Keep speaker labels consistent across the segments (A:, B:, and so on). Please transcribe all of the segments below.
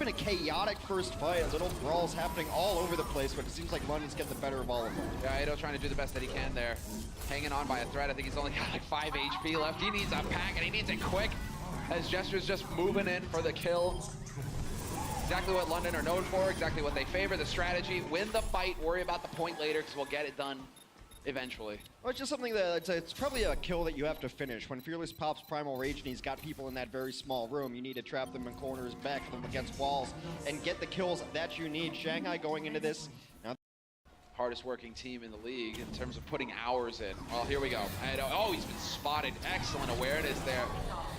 A: been a chaotic first fight. Little brawls happening all over the place, but it seems like London's getting the better of all of them.
B: Yeah, Ado trying to do the best that he can there. Hanging on by a thread. I think he's only got like 5 HP left. He needs a pack, and he needs it quick. As Jester's just moving in for the kill. Exactly what London are known for, exactly what they favor, the strategy. Win the fight, worry about the point later, because we'll get it done eventually.
A: Well, it's just something that it's probably a kill that you have to finish. When Fearless pops Primal Rage and he's got people in that very small room, you need to trap them in corners, back them against walls, and get the kills that you need. Shanghai going into this. Now,
B: hardest working team in the league in terms of putting hours in. Well, here we go. And, oh, he's been spotted. Excellent awareness there.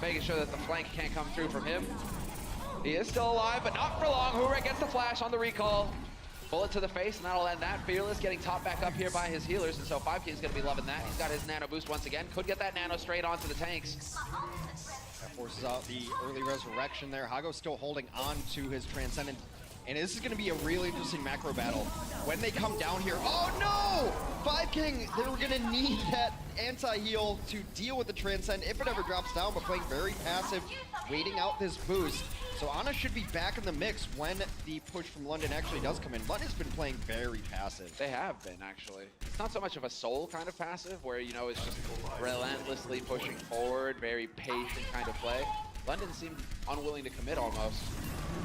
B: Making sure that the flank can't come through from him. He is still alive, but not for long. Hurek gets the flash on the recall. Bullet to the face, and that'll end that. Fearless getting topped back up here by his healers, and so 5K is going to be loving that. He's got his nano boost once again. Could get that nano straight onto the tanks.
A: That forces out the early resurrection there. Hago's still holding on to his Transcendent. And this is going to be a really interesting macro battle. When they come down here, oh no! 5King, they were going to need that anti-heal to deal with the Transcend if it ever drops down, but playing very passive, waiting out this boost. So Ana should be back in the mix when the push from London actually does come in. London's been playing very passive.
B: They have been, actually. It's not so much of a soul kind of passive, where, you know, it's just relentlessly pushing forward, very patient kind of play. London seemed unwilling to commit almost.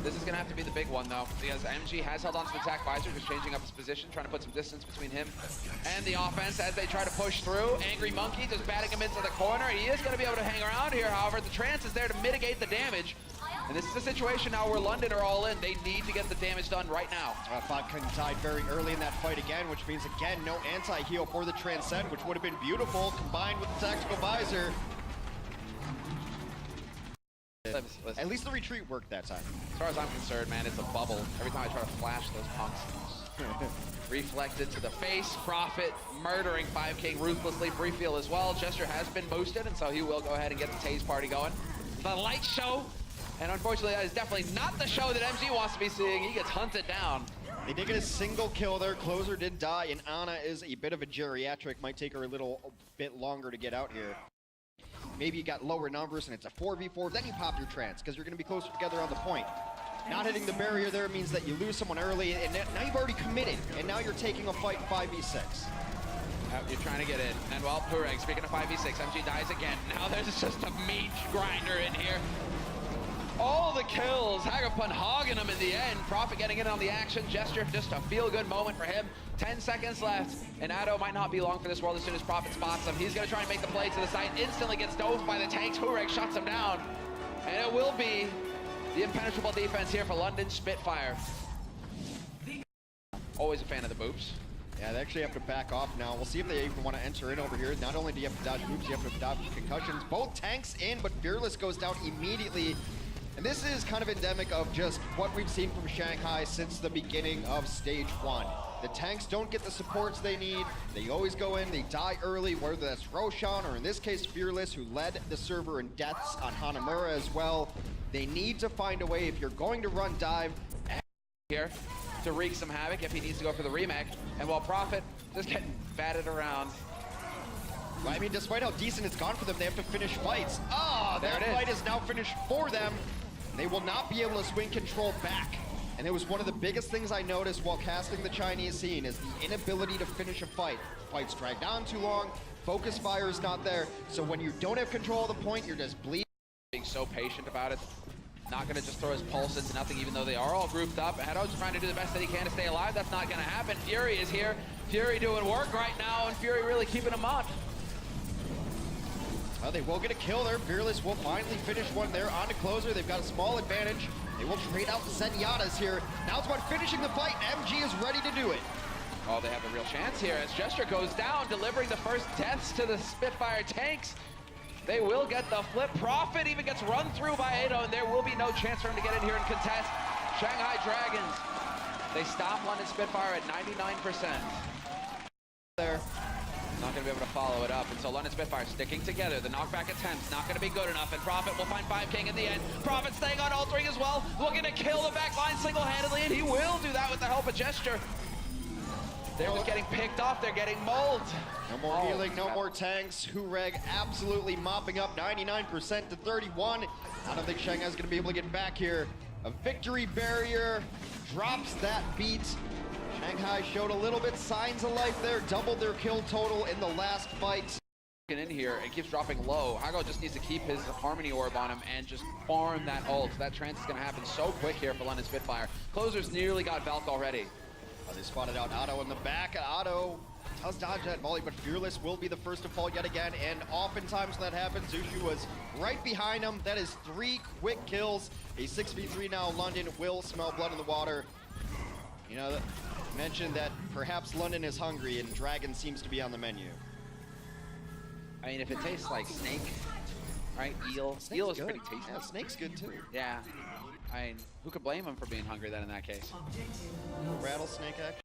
B: This is going to have to be the big one, though, because MG has held on to the attack visor, just changing up his position, trying to put some distance between him and the offense as they try to push through. Angry Monkey just batting him into the corner. He is going to be able to hang around here, however. The trance is there to mitigate the damage. And this is a situation now where London are all in. They need to get the damage done right now.
A: 5King died very early in that fight again, which means, again, no anti-heal for the Transcend, which would have been beautiful, combined with the tactical visor.
B: Listen.
A: At least the retreat worked that time.
B: As far as I'm concerned, man, it's a bubble. Every time I try to flash those punks. Reflected to the face. Prophet murdering 5King ruthlessly. Brief heal as well. Jester has been boosted, and so he will go ahead and get the Tase party going. The light show. And unfortunately, that is definitely not the show that MG wants to be seeing. He gets hunted down.
A: They did get a single kill there. Closer did die, and Ana is a bit of a geriatric. Might take her a little bit longer to get out here. Maybe you got lower numbers and it's a 4v4, then you pop your trance because you're going to be closer together on the point. Not hitting the barrier there means that you lose someone early, and now you've already committed, and now you're taking a fight 5v6.
B: You're trying to get in. And well, Hurek, speaking of 5v6, MG dies again. Now there's just a meat grinder in here. All the kills, Hagapun hogging him in the end. Prophet getting in on the action. Gesture, just a feel-good moment for him. 10 seconds left, and Ado might not be long for this world as soon as Prophet spots him. He's gonna try and make the play to the side. Instantly gets dove by the tanks. Hurek shuts him down. And it will be the impenetrable defense here for London Spitfire. Always a fan of the boops.
A: Yeah, they actually have to back off now. We'll see if they even want to enter in over here. Not only do you have to dodge boops, you have to dodge concussions. Both tanks in, but Fearless goes down immediately. And this is kind of endemic of just what we've seen from Shanghai since the beginning of stage 1. The tanks don't get the supports they need. They always go in, they die early, whether that's Roshan or in this case Fearless, who led the server in deaths on Hanamura as well. They need to find a way, if you're going to run dive
B: here to wreak some havoc if he needs to go for the remake. And while Prophet just getting batted around.
A: Well, I mean, despite how decent it's gone for them, they have to finish fights. Ah, that fight is now finished for them. They will not be able to swing control back. And it was one of the biggest things I noticed while casting the Chinese scene is the inability to finish a fight. Fights dragged on too long, focus fire is not there. So when you don't have control of the point, you're just bleeding.
B: Being so patient about it. Not gonna just throw his pulse into nothing, even though they are all grouped up. Hado's trying to do the best that he can to stay alive. That's not gonna happen. Fury is here. Fury doing work right now, and Fury really keeping him on.
A: They will get a kill there. Fearless will finally finish one there on to Closer. They've got a small advantage. They will trade out the Zenyatta's here. Now it's about finishing the fight. MG is ready to do it.
B: Oh, they have a real chance here as Gesture goes down, delivering the first deaths to the Spitfire tanks. They will get the flip. Prophet even gets run through by Ado, and there will be no chance for him to get in here and contest. Shanghai Dragons, they stop London Spitfire at 99%.
A: There.
B: Not going to be able to follow it up, and so London Spitfire sticking together. The knockback attempts not going to be good enough, and Prophet will find 5King in the end. Prophet staying on altering as well, looking to kill the back line single-handedly, and he will do that with the help of Gesture. They're just getting picked off, they're getting mauled.
A: No more healing, no more tanks. Hureg absolutely mopping up 99% to 31. I don't think Shanghai's going to be able to get back here. A victory barrier drops that beat. Shanghai showed a little bit signs of life there, doubled their kill total in the last fight.
B: In here, it keeps dropping low. Hago just needs to keep his Harmony Orb on him and just farm that ult. That trance is going to happen so quick here for London Spitfire. Closers nearly got Valk already.
A: They spotted out Otto in the back. Otto does dodge that volley, but Fearless will be the first to fall yet again. And oftentimes when that happens, Zushu was right behind him. That is 3 quick kills. A 6v3 now. London will smell blood in the water. You know, mentioned that perhaps London is hungry and Dragon seems to be on the menu.
B: I mean, if it tastes like snake, right? Eel.
A: Snake's
B: Eel is
A: good.
B: pretty tasty.
A: Yeah, snake's good too.
B: Yeah. I mean, who could blame him for being hungry then in that case?
A: Rattlesnake action.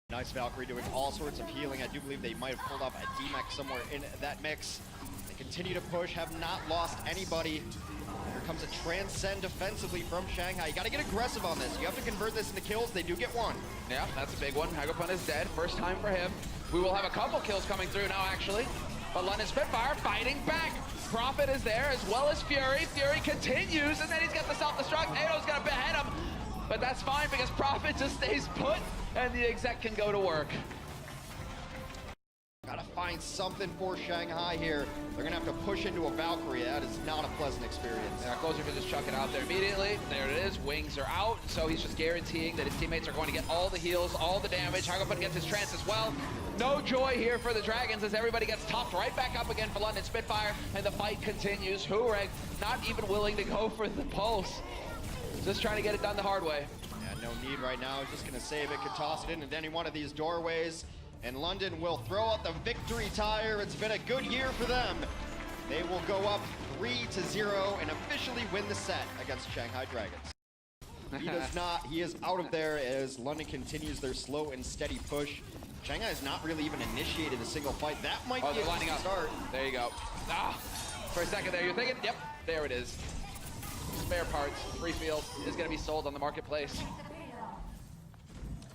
A: Nice Valkyrie doing all sorts of healing. I do believe they might have pulled up a D-Mech somewhere in that mix. They continue to push, have not lost anybody. Here comes a transcend defensively from Shanghai. You gotta get aggressive on this. You have to convert this into kills. They do get one.
B: Yeah, that's a big one. Hagopun is dead. First time for him. We will have a couple kills coming through now, actually. But London Spitfire fighting back. Prophet is there as well as Fury. Fury continues, and then he's got the self-destruct. Ado's gonna behead him. But that's fine because Prophet just stays put, and the exec can go to work.
A: Gotta find something for Shanghai here. They're gonna have to push into a Valkyrie. That is not a pleasant experience.
B: Yeah, Closer can just chuck it out there immediately. There it is. Wings are out, so he's just guaranteeing that his teammates are going to get all the heals, all the damage. Hagopun gets his trance as well. No joy here for the Dragons as everybody gets topped right back up again for London Spitfire, and the fight continues. Hureg not even willing to go for the pulse. Just trying to get it done the hard way.
A: Yeah, no need right now. He's just gonna save it, could toss it into any one of these doorways. And London will throw out the victory tire. It's been a good year for them. They will go up 3-0 and officially win the set against Shanghai Dragons. He does not. He is out of there as London continues their slow and steady push. Shanghai has not really even initiated a single fight. That might be a
B: lining up.
A: Start.
B: There you go. Ah, for a second there, you're thinking, yep, there it is. Spare parts, free field is going to be sold on the marketplace.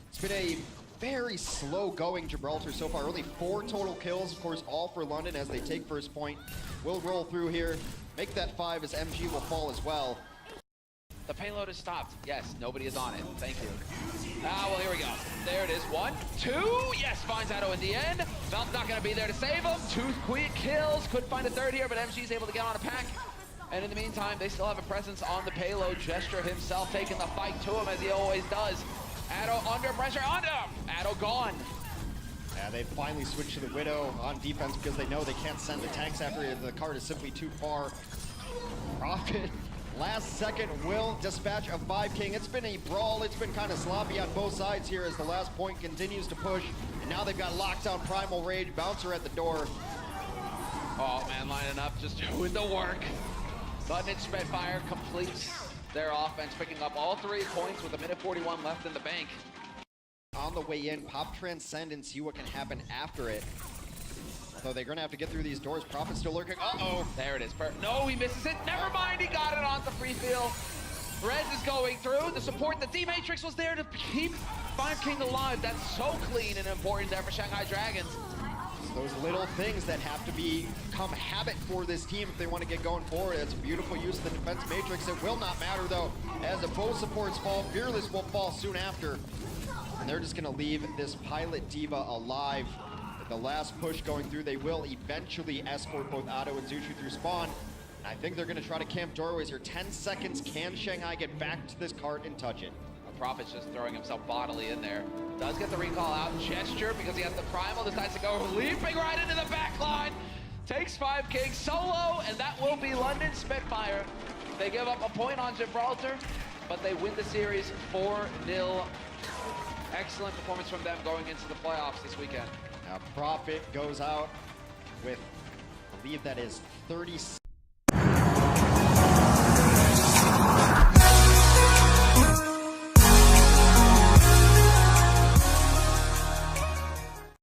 A: It's been a very slow going Gibraltar so far. Only 4 total kills, of course, all for London as they take first point. We'll roll through here, make that 5 as MG will fall as well.
B: The payload is stopped. Yes, nobody is on it. Thank you. Ah, well, here we go. There it is. 1, 2. Yes, finds Ado in the end. Valk's not going to be there to save him. 2 quick kills. Could find a third here, but MG's able to get on a pack. And in the meantime, they still have a presence on the payload. Gesture himself taking the fight to him as he always does. Ado under pressure. Ado gone.
A: Yeah, they finally switched to the Widow on defense because they know they can't send the tanks after the card is simply too far. Prophet. Last second will dispatch a 5 King. It's been a brawl. It's been kind of sloppy on both sides here as the last point continues to push. And now they've got lockdown Primal Rage. Bouncer at the door.
B: Oh, man, lining up, just doing the work. London Spitfire completes their offense, picking up all 3 points with 1:41 left in the bank.
A: On the way in, pop Transcend and see what can happen after it. So they're gonna have to get through these doors. Prophet's still lurking. Uh-oh.
B: There it is. No, he misses it. Never mind, he got it on the free field. Rez is going through. The support, the D-Matrix was there to keep 5 King alive. That's so clean and important there for Shanghai Dragons.
A: Those little things that have to become habit for this team if they want to get going forward. It's a beautiful use of the defense matrix. It will not matter though, as the both supports fall. Fearless will fall soon after. And they're just gonna leave this Pilot Diva alive. With the last push going through, they will eventually escort both Otto and Zushu through spawn. And I think they're gonna try to camp doorways here. 10 seconds, can Shanghai get back to this cart and touch it?
B: Prophet's just throwing himself bodily in there. Does get the recall out. Gesture, because he has the primal, decides to go leaping right into the back line. Takes 5 King solo, and that will be London Spitfire. They give up a point on Gibraltar, but they win the series 4-0. Excellent performance from them going into the playoffs this weekend.
A: Now Prophet goes out with, I believe that is 36